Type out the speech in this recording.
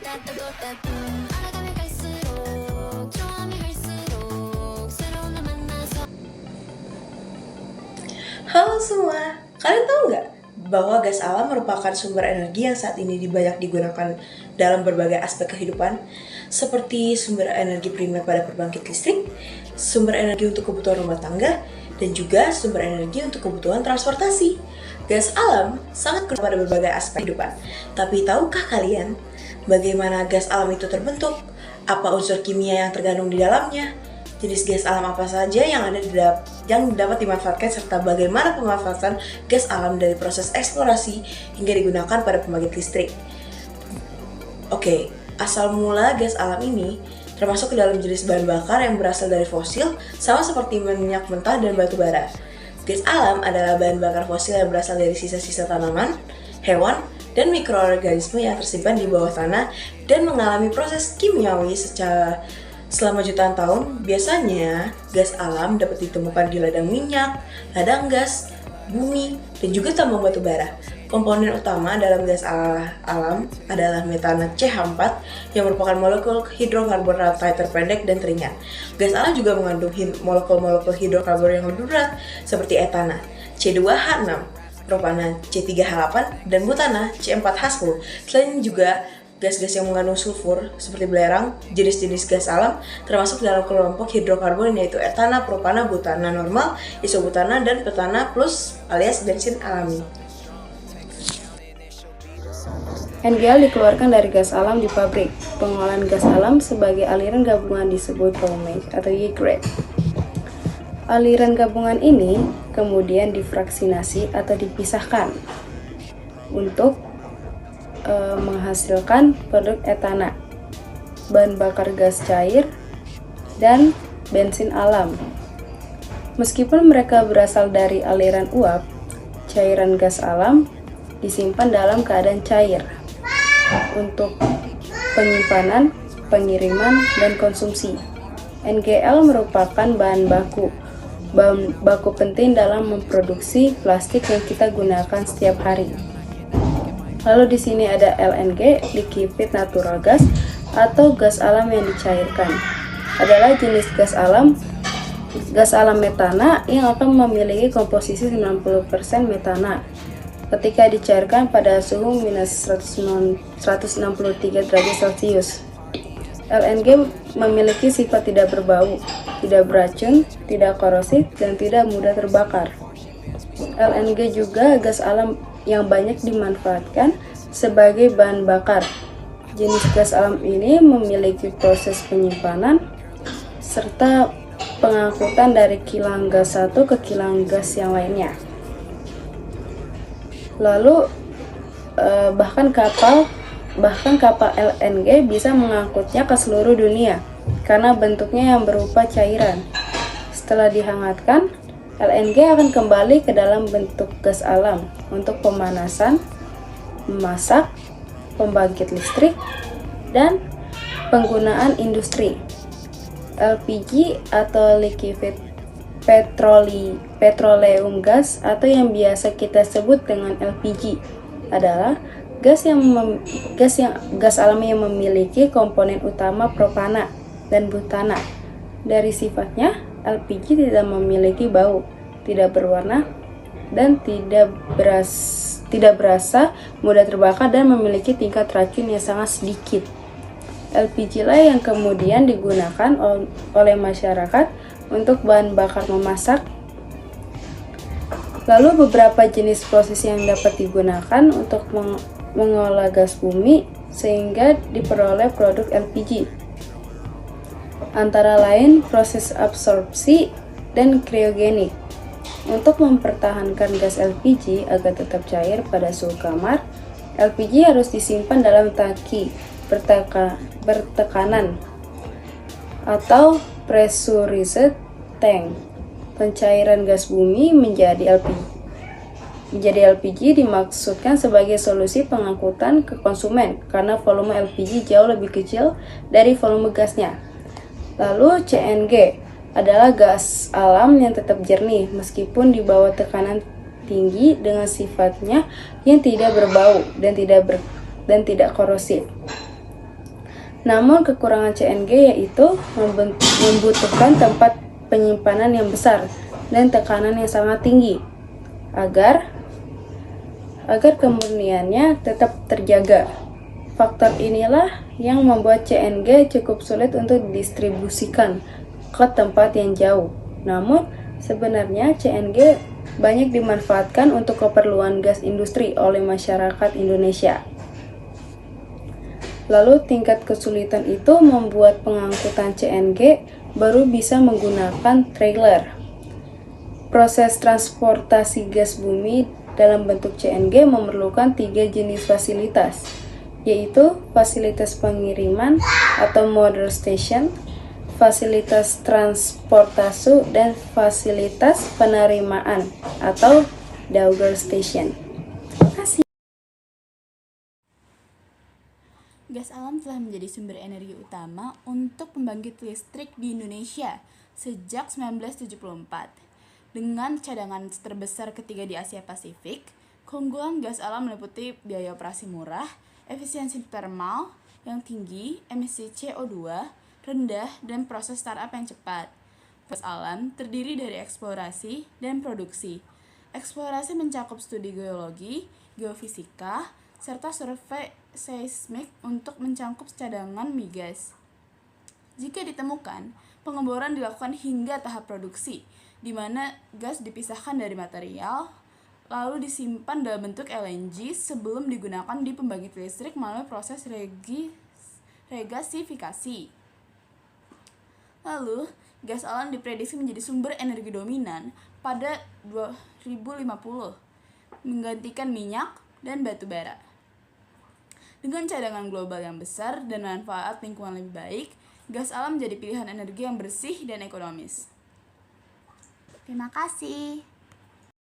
Halo semua, kalian tahu nggak bahwa gas alam merupakan sumber energi yang saat ini banyak digunakan dalam berbagai aspek kehidupan, seperti sumber energi primer pada pembangkit listrik, sumber energi untuk kebutuhan rumah tangga, dan juga sumber energi untuk kebutuhan transportasi. Gas alam sangat berguna pada berbagai aspek kehidupan. Tapi tahukah kalian bagaimana gas alam itu terbentuk? Apa unsur kimia yang terkandung di dalamnya? Jenis gas alam apa saja yang dapat dimanfaatkan serta bagaimana pemanfaatan gas alam dari proses eksplorasi hingga digunakan pada pembangkit listrik. Oke, asal mula gas alam ini termasuk ke dalam jenis bahan bakar yang berasal dari fosil, sama seperti minyak mentah dan batu bara. Gas alam adalah bahan bakar fosil yang berasal dari sisa-sisa tanaman, hewan, dan mikroorganisme yang tersimpan di bawah tanah dan mengalami proses kimiawi selama jutaan tahun. Biasanya, gas alam dapat ditemukan di ladang minyak, ladang gas, bumi, dan juga tambang batu bara. Komponen utama dalam gas alam adalah metana CH4 yang merupakan molekul hidrokarbon rantai terpendek dan teringat. Gas alam juga mengandung molekul-molekul hidrokarbon yang lebih berat seperti etana C2H6, propana C3H8, dan butana C4H10. Selain juga gas-gas yang mengandung sulfur seperti belerang, jenis-jenis gas alam termasuk dalam kelompok hidrokarbon yaitu etana, propana, butana normal, isobutana, dan petana plus alias bensin alami. NGL dikeluarkan dari gas alam di pabrik. Pengolahan gas alam sebagai aliran gabungan disebut volumage atau Y-grade. Aliran gabungan ini kemudian difraksinasi atau dipisahkan untuk menghasilkan produk etana, bahan bakar gas cair, dan bensin alam. Meskipun mereka berasal dari aliran uap, cairan gas alam disimpan dalam keadaan cair untuk penyimpanan, pengiriman, dan konsumsi. NGL merupakan bahan baku penting dalam memproduksi plastik yang kita gunakan setiap hari. Lalu di sini ada LNG, liquefied natural gas, atau gas alam yang dicairkan. Adalah jenis gas alam metana yang akan memiliki komposisi 90% metana ketika dicairkan pada suhu minus 163 derajat Celcius. LNG memiliki sifat tidak berbau, tidak beracun, tidak korosif, dan tidak mudah terbakar. LNG juga gas alam yang banyak dimanfaatkan sebagai bahan bakar. Jenis gas alam ini memiliki proses penyimpanan serta pengangkutan dari kilang gas satu ke kilang gas yang lainnya. Lalu bahkan kapal LNG bisa mengangkutnya ke seluruh dunia karena bentuknya yang berupa cairan. Setelah dihangatkan, LNG akan kembali ke dalam bentuk gas alam untuk pemanasan, memasak, pembangkit listrik, dan penggunaan industri. LPG atau liquefied petroleum gas atau yang biasa kita sebut dengan LPG adalah gas alam yang memiliki komponen utama propana dan butana. Dari sifatnya, LPG tidak memiliki bau, tidak berwarna, dan tidak berasa, mudah terbakar, dan memiliki tingkat racun yang sangat sedikit. LPG lah yang kemudian digunakan oleh masyarakat untuk bahan bakar memasak. Lalu beberapa jenis proses yang dapat digunakan untuk mengolah gas bumi sehingga diperoleh produk LPG. Antara lain proses absorpsi dan kriogenik. Untuk mempertahankan gas LPG agar tetap cair pada suhu kamar, LPG harus disimpan dalam tangki bertekanan atau pressurized tank. Pencairan gas bumi menjadi LPG dimaksudkan sebagai solusi pengangkutan ke konsumen karena volume LPG jauh lebih kecil dari volume gasnya. Lalu CNG adalah gas alam yang tetap jernih meskipun di bawah tekanan tinggi dengan sifatnya yang tidak berbau dan tidak korosif. Namun kekurangan CNG yaitu membutuhkan tempat penyimpanan yang besar dan tekanan yang sangat tinggi agar kemurniannya tetap terjaga. Faktor inilah yang membuat CNG cukup sulit untuk didistribusikan ke tempat yang jauh. Namun, sebenarnya CNG banyak dimanfaatkan untuk keperluan gas industri oleh masyarakat Indonesia. Lalu, tingkat kesulitan itu membuat pengangkutan CNG baru bisa menggunakan trailer. Proses transportasi gas bumi dalam bentuk CNG memerlukan 3 jenis fasilitas, yaitu fasilitas pengiriman atau mother station, fasilitas transportasi, dan fasilitas penerimaan atau dauger station. Terima kasih. Gas alam telah menjadi sumber energi utama untuk pembangkit listrik di Indonesia sejak 1974. Dengan cadangan terbesar ketiga di Asia Pasifik, keunggulan gas alam meliputi biaya operasi murah, efisiensi termal yang tinggi, emisi CO2 rendah, dan proses startup yang cepat. Gas alam terdiri dari eksplorasi dan produksi. Eksplorasi mencakup studi geologi, geofisika, serta survei seismik untuk mencangkup cadangan migas. Jika ditemukan, pengeboran dilakukan hingga tahap produksi, di mana gas dipisahkan dari material, lalu disimpan dalam bentuk LNG sebelum digunakan di pembangkit listrik melalui proses regasifikasi. Lalu, gas alam diprediksi menjadi sumber energi dominan pada 2050, menggantikan minyak dan batu bara. Dengan cadangan global yang besar dan manfaat lingkungan lebih baik, gas alam menjadi pilihan energi yang bersih dan ekonomis. Terima kasih.